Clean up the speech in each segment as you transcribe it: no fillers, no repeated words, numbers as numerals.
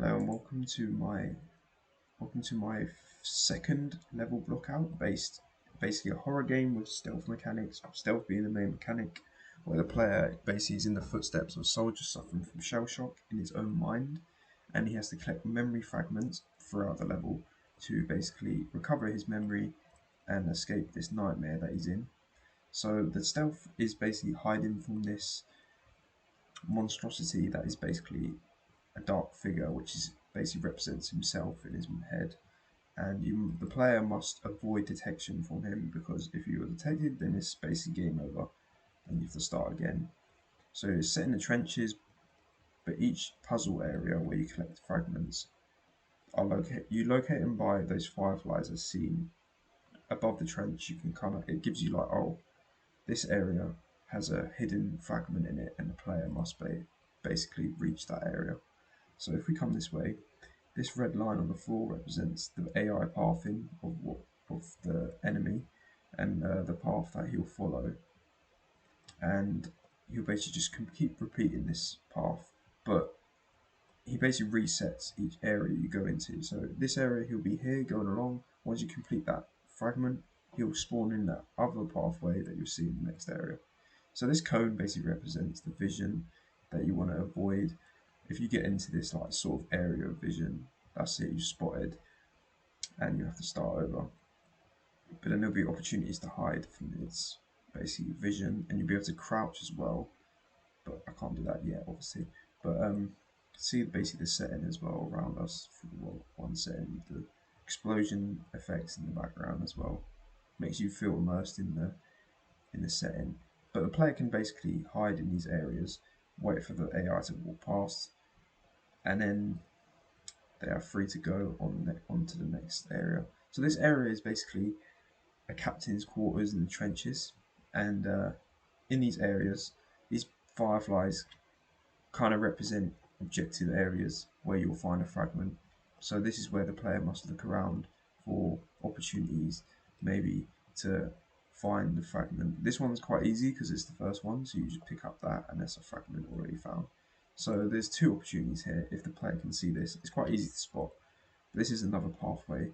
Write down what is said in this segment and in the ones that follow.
Hello and welcome to my second level Blockout, basically a horror game with stealth mechanics, stealth being the main mechanic, where the player basically is in the footsteps of soldiers suffering from shell shock in his own mind, and he has to collect memory fragments throughout the level to basically recover his memory and escape this nightmare that he's in. So the stealth is basically hiding from this monstrosity that is basically a dark figure, which is basically represents himself in his head, and the player must avoid detection from him, because if you are detected, then it's basically game over, and you have to start again. So it's set in the trenches, but each puzzle area where you collect fragments you locate them by those fireflies as seen above the trench. You can it gives you like, oh, this area has a hidden fragment in it, and the player must basically reach that area. So if we come this way, this red line on the floor represents the AI pathing of the enemy, and the path that he'll follow. And he'll basically just keep repeating this path, but he basically resets each area you go into. So this area, he'll be here going along. Once you complete that fragment, he'll spawn in that other pathway that you'll see in the next area. So this cone basically represents the vision that you want to avoid. If you get into this like sort of area of vision, that's it, you spotted, and you have to start over. But then there'll be opportunities to hide from its basically vision, and you'll be able to crouch as well. But I can't do that yet, obviously. But see basically the setting as well around us for one setting, the explosion effects in the background as well, makes you feel immersed in the setting. But the player can basically hide in these areas, wait for the AI to walk past, and then they are free to go on to the next area. So this area is basically a captain's quarters in the trenches, and in these areas, these fireflies kind of represent objective areas where you'll find a fragment. So this is where the player must look around for opportunities, maybe to find the fragment. This one's quite easy because it's the first one, so you just pick up that and there's a fragment already found. So there's two opportunities here. If the player can see this, it's quite easy to spot. This is another pathway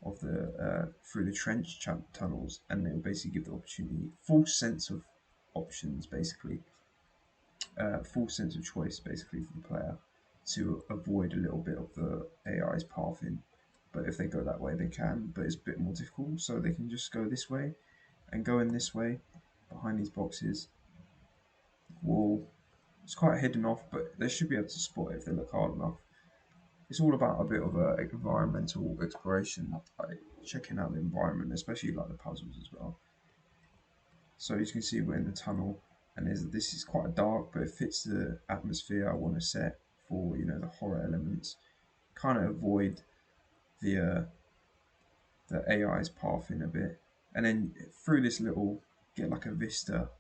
of the through the trench tunnels, and it will basically give the opportunity, full sense of options, basically full sense of choice basically for the player to avoid a little bit of the AI's pathing. But if they go that way, they can, but it's a bit more difficult. So they can just go this way and go in this way behind these boxes. Wall, it's quite hidden off, but they should be able to spot it if they look hard enough. It's all about a bit of environmental exploration, like checking out the environment, especially like the puzzles as well. So as you can see, we're in the tunnel, and this is quite dark, but it fits the atmosphere I want to set for, you know, the horror elements. Kind of avoid the AI's pathing a bit, and then through this little get like a vista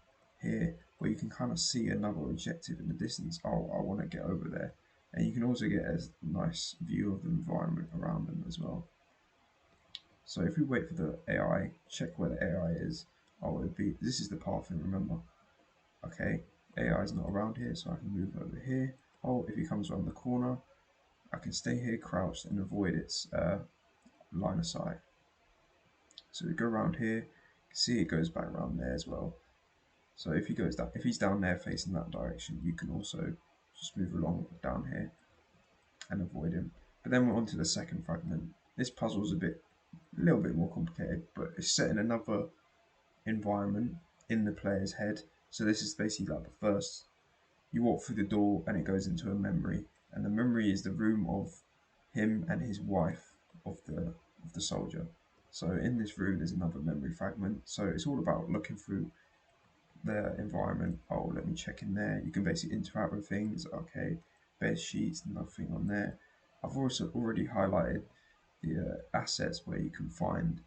here where you can kind of see another objective in the distance. Oh, I want to get over there, and you can also get a nice view of the environment around them as well. So if we wait for the AI, check where the AI is. Oh, this is the pathing, remember. Okay, AI is not around here, so I can move over here. Oh, if he comes around the corner, I can stay here crouched and avoid its line of sight. So we go around here, you can see it goes back around there as well. So if he's down there facing that direction, you can also just move along down here and avoid him. But then we're on to the second fragment. This puzzle is a little bit more complicated, but it's set in another environment in the player's head. So this is basically like the first, you walk through the door and it goes into a memory, and the memory is the room of him and his wife of the soldier. So in this room there's another memory fragment. So it's all about looking through the environment. Oh, let me check in there. You can basically interact with things. Okay, bed sheets, nothing on there. I've also already highlighted the assets where you can find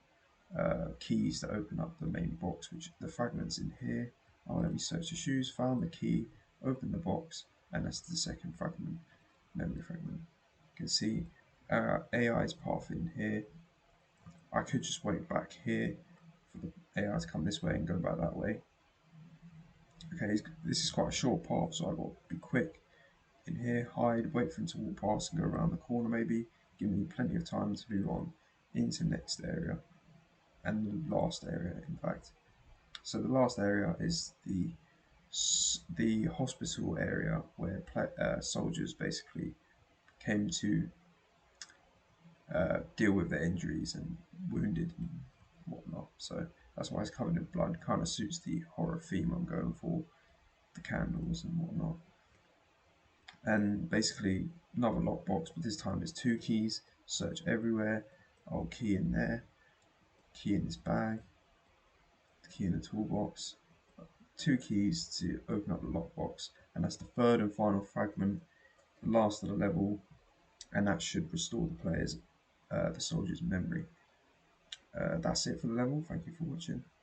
keys that open up the main box, which the fragments in here. Oh, let me search the shoes, found the key, open the box, and that's the second fragment, memory fragment. You can see AI's path in here. I could just wait back here for the AI to come this way and go back that way. Okay, this is quite a short path, so I've got to be quick. in here, hide, wait for him to walk past and go around the corner maybe, giving you plenty of time to move on into the next area, and the last area in fact. So the last area is the hospital area where soldiers basically came to deal with their injuries and wounded and whatnot. So that's why it's covered in blood. Kind of suits the horror theme I'm going for, the candles and whatnot. And basically another lockbox, but this time there's 2 keys. Search everywhere. Oh, key in there, key in this bag, key in the toolbox. 2 keys to open up the lockbox, and that's the third and final fragment, the last of the level, and that should restore the soldier's memory. That's it for the level. Thank you for watching.